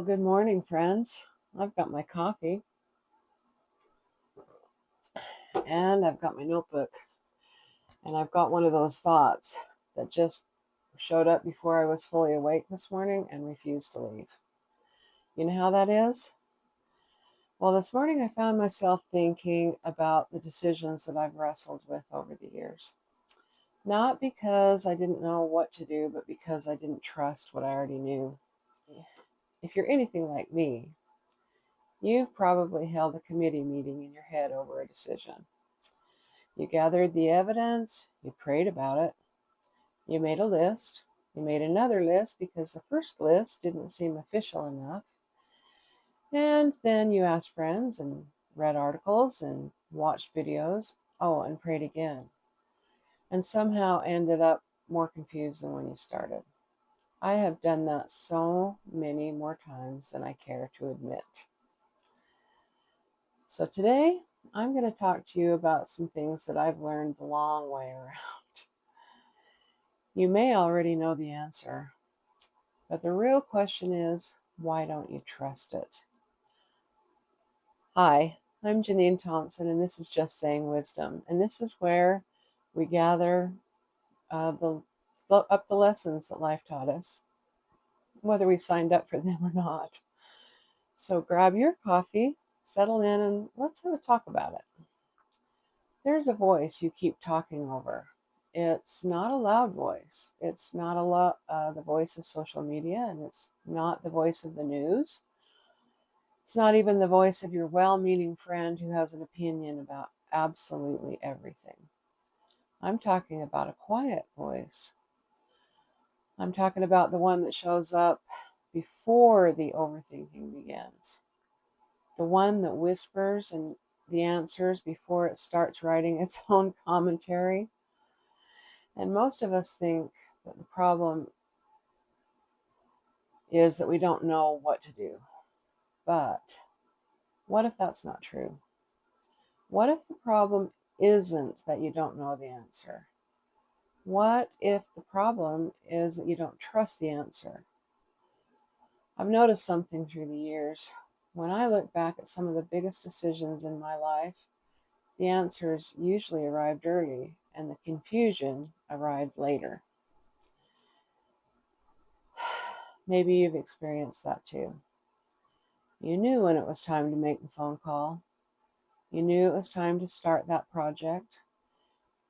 Well, good morning, friends. I've got my coffee and I've got my notebook, and I've got one of those thoughts that just showed up before I was fully awake this morning and refused to leave. You know how that is? Well, this morning I found myself thinking about the decisions that I've wrestled with over the years. Not because I didn't know what to do, but because I didn't trust what I already knew. If you're anything like me, you've probably held a committee meeting in your head over a decision. You gathered the evidence, you prayed about it, you made a list, you made another list because the first list didn't seem official enough, and then you asked friends and read articles and watched videos, oh, and prayed again, and somehow ended up more confused than when you started. I have done that so many more times than I care to admit. So today, I'm going to talk to you about some things that I've learned the long way around. You may already know the answer, but the real question is, why don't you trust it? Hi, I'm Janine Thompson, and this is Just Saying Wisdom, and this is where we gather up the lessons that life taught us, whether we signed up for them or not. So grab your coffee, settle in, and let's have a talk about it. There's a voice you keep talking over. It's not a loud voice. It's not the voice of social media, and it's not the voice of the news. It's not even the voice of your well-meaning friend who has an opinion about absolutely everything. I'm talking about a quiet voice. I'm talking about the one that shows up before the overthinking begins. The one that whispers and the answers before it starts writing its own commentary. And most of us think that the problem is that we don't know what to do. But what if that's not true? What if the problem isn't that you don't know the answer? What if the problem is that you don't trust the answer? I've noticed something through the years. When I look back at some of the biggest decisions in my life, the answers usually arrived early and the confusion arrived later. Maybe you've experienced that too. You knew when it was time to make the phone call. You knew it was time to start that project.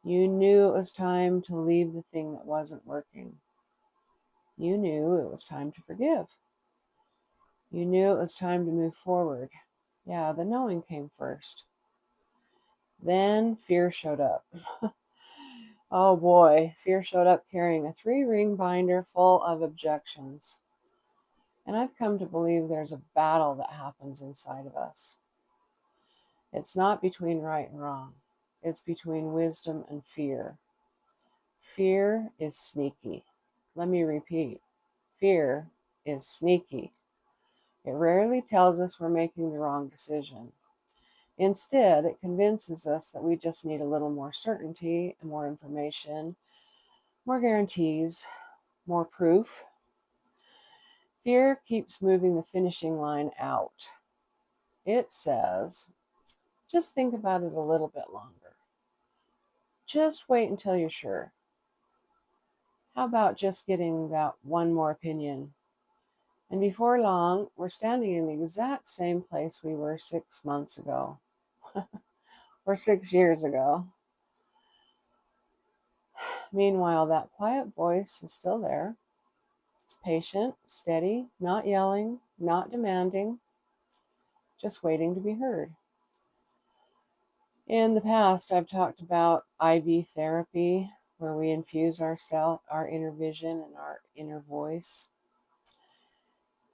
You knew it was time to leave the thing that wasn't working. You knew it was time to forgive. You knew it was time to move forward. Yeah, the knowing came first. Then fear showed up. Oh boy, fear showed up carrying a 3-ring binder full of objections. And I've come to believe there's a battle that happens inside of us. It's not between right and wrong. It's between wisdom and fear. Fear is sneaky. Let me repeat. Fear is sneaky. It rarely tells us we're making the wrong decision. Instead, it convinces us that we just need a little more certainty, more information, more guarantees, more proof. Fear keeps moving the finishing line out. It says, just think about it a little bit longer. Just wait until you're sure. How about just getting that one more opinion? And before long, we're standing in the exact same place we were 6 months ago or 6 years ago. Meanwhile, that quiet voice is still there. It's patient, steady, not yelling, not demanding, just waiting to be heard. In the past, I've talked about IV therapy, where we infuse our inner vision and our inner voice.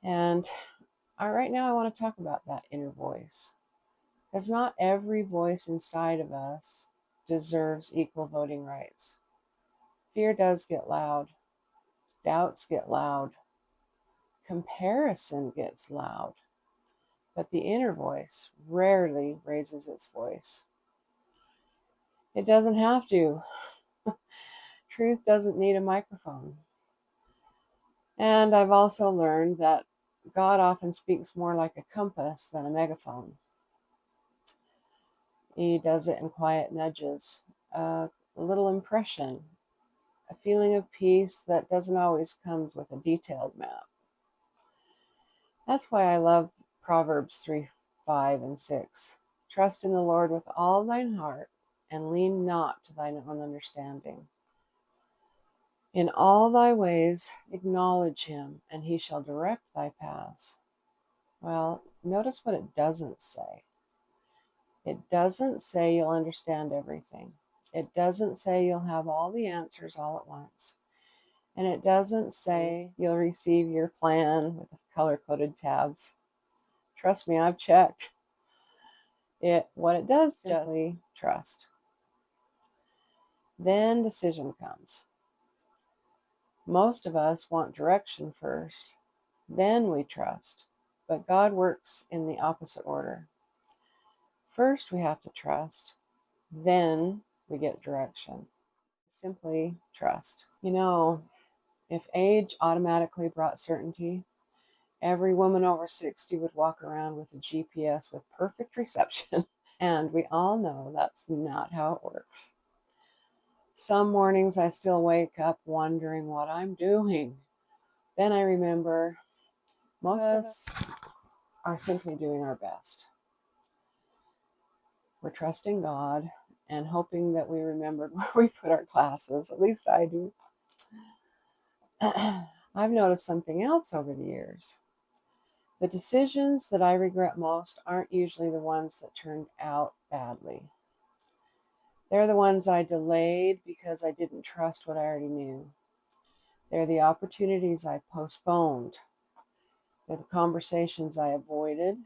And right now I want to talk about that inner voice. Because not every voice inside of us deserves equal voting rights. Fear does get loud. Doubts get loud. Comparison gets loud. But the inner voice rarely raises its voice. It doesn't have to. Truth doesn't need a microphone. And I've also learned that God often speaks more like a compass than a megaphone. He does it in quiet nudges, a little impression, a feeling of peace that doesn't always come with a detailed map. That's why I love Proverbs 3, 5, and 6. Trust in the Lord with all thine heart, and lean not to thine own understanding. In all thy ways acknowledge him, and he shall direct thy paths. Well, notice what it doesn't say. It doesn't say you'll understand everything. It doesn't say you'll have all the answers all at once. And it doesn't say you'll receive your plan with the color-coded tabs. Trust me, I've checked. What it does simply trust. Then decision comes. Most of us want direction first, then we trust. But God works in the opposite order. First we have to trust, then we get direction. Simply trust. If age automatically brought certainty, every woman over 60 would walk around with a GPS with perfect reception. And we all know that's not how it works. Some mornings I still wake up wondering what I'm doing. Then I remember most of us are simply doing our best. We're trusting God and hoping that we remembered where we put our classes. At least I do. I've noticed something else over the years. The decisions that I regret most aren't usually the ones that turned out badly. They're the ones I delayed because I didn't trust what I already knew. They're the opportunities I postponed. They're the conversations I avoided.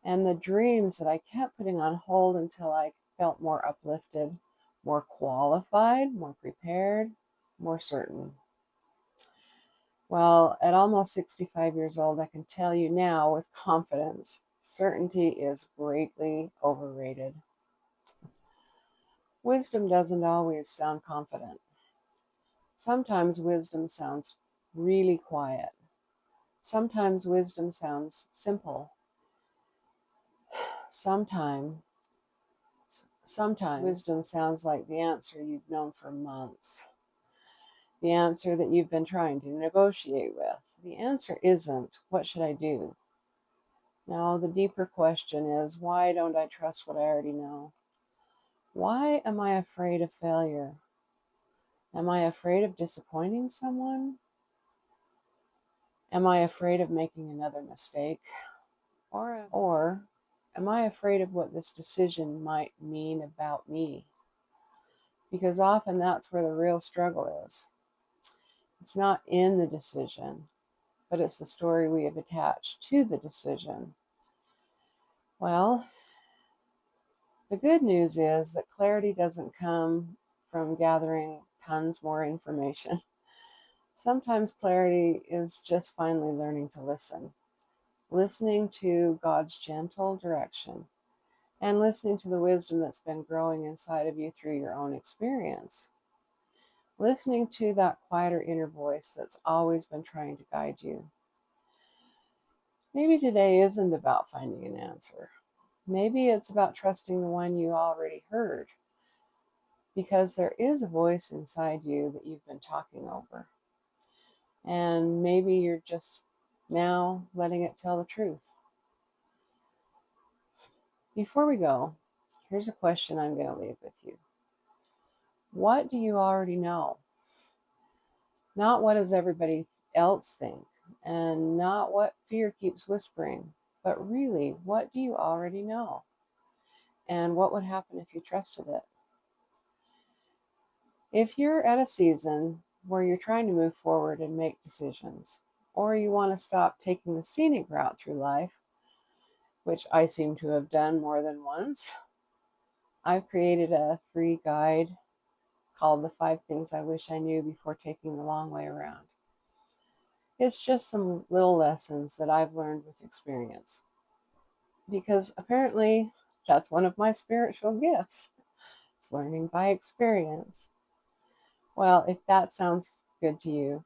And the dreams that I kept putting on hold until I felt more uplifted, more qualified, more prepared, more certain. Well, at almost 65 years old, I can tell you now with confidence, certainty is greatly overrated. Wisdom doesn't always sound confident. Sometimes wisdom sounds really quiet. Sometimes wisdom sounds simple. Sometimes wisdom sounds like the answer you've known for months. The answer that you've been trying to negotiate with. The answer isn't, what should I do? No, the deeper question is, why don't I trust what I already know? Why am I afraid of failure? Am I afraid of disappointing someone? Am I afraid of making another mistake? Or am I afraid of what this decision might mean about me? Because often that's where the real struggle is. It's not in the decision, but it's the story we have attached to the decision. Well, the good news is that clarity doesn't come from gathering tons more information. Sometimes clarity is just finally learning to listen. Listening to God's gentle direction and listening to the wisdom that's been growing inside of you through your own experience. Listening to that quieter inner voice that's always been trying to guide you. Maybe today isn't about finding an answer. Maybe it's about trusting the one you already heard, because there is a voice inside you that you've been talking over. And maybe you're just now letting it tell the truth. Before we go, here's a question I'm going to leave with you. What do you already know? Not what does everybody else think, and not what fear keeps whispering, but really, what do you already know? And what would happen if you trusted it? If you're at a season where you're trying to move forward and make decisions, or you want to stop taking the scenic route through life, which I seem to have done more than once, I've created a free guide called The 5 Things I Wish I Knew Before Taking the Long Way Around. It's just some little lessons that I've learned with experience. Because apparently that's one of my spiritual gifts. It's learning by experience. Well, if that sounds good to you,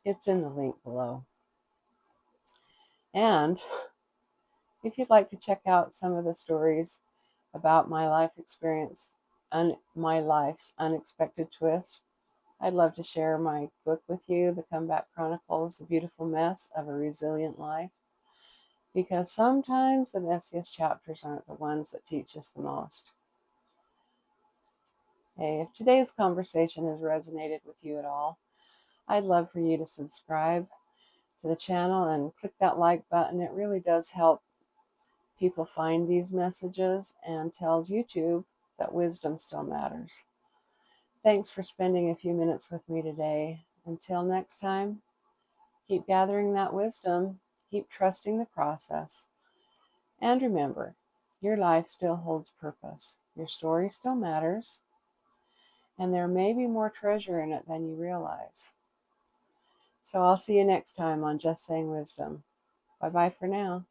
it's in the link below. And if you'd like to check out some of the stories about my life experience and my life's unexpected twist, I'd love to share my book with you, The Comeback Chronicles, The Beautiful Mess of a Resilient Life, because sometimes the messiest chapters aren't the ones that teach us the most. Hey, if today's conversation has resonated with you at all, I'd love for you to subscribe to the channel and click that like button. It really does help people find these messages and tells YouTube that wisdom still matters. Thanks for spending a few minutes with me today. Until next time, keep gathering that wisdom, keep trusting the process, and remember, your life still holds purpose. Your story still matters, and there may be more treasure in it than you realize. So I'll see you next time on Just Saying Wisdom. Bye-bye for now.